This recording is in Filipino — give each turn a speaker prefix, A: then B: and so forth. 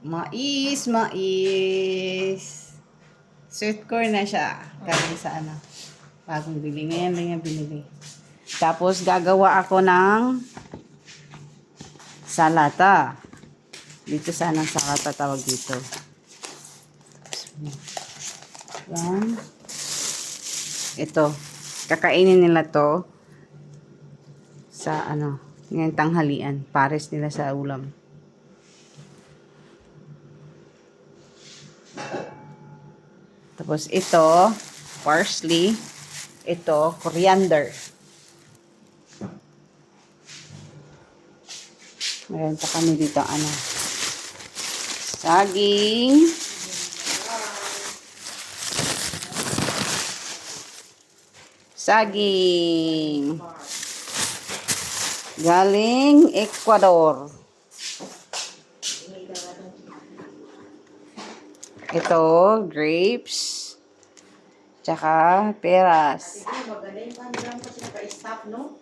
A: Mais. Sweet corn na siya. Galing sa ano. Bagong bili. Ngayon lang yung binili. Tapos gagawa ako ng salata. Dito sana salata tawag dito. Yan. Ito. Kakainin nila to sa ano, ngayong tanghalian. Pares nila sa ulam. Tapos ito, parsley. Ito, coriander. Meron pa kami dito, ano, saging. Saging. Galing Ecuador. Ito, grapes. Tsaka peras.
B: Magaling pa, hindi lang kasi naka-stop, no?